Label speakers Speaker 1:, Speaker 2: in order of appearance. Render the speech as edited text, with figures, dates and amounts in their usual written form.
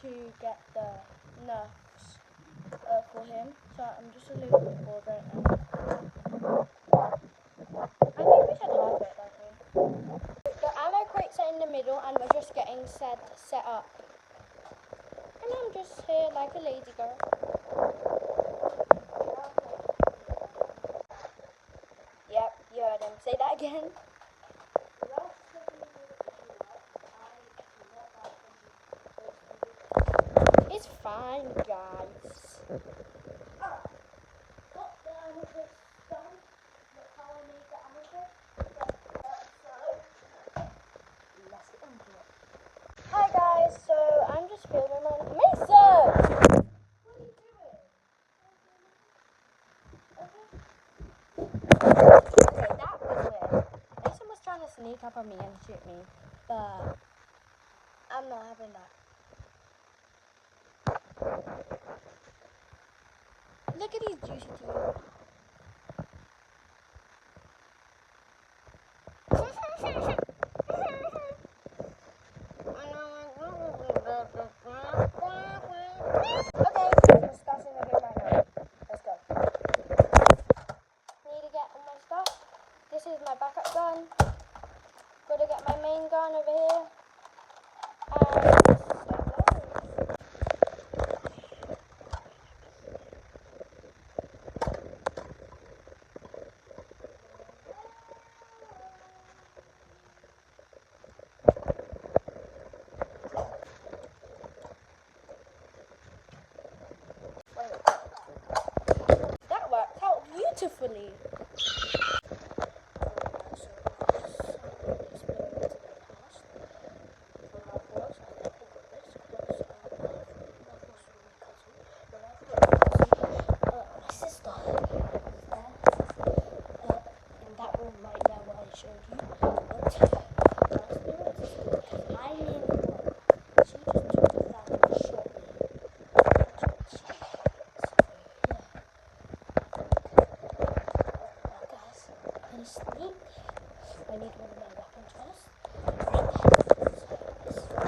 Speaker 1: to get the nerfs for him, so I'm just a little bit bored right now. I think we should have it, don't we? The ammo crates are in the middle and we're just getting set up. And I'm just here like a lazy girl. Yep, you heard him. Say that again. It's fine, guys. Hi guys, so I'm just filming my Mason! Okay, that was weird. Mason was trying to sneak up on me and shoot me, but I'm not having that. Look at these juicy teeth. Okay, we're starting the game right now. Let's go. Need to get all my stuff. This is my backup gun. Gotta get my main gun over here. That worked out beautifully. Sneak. I need one of my weapons first.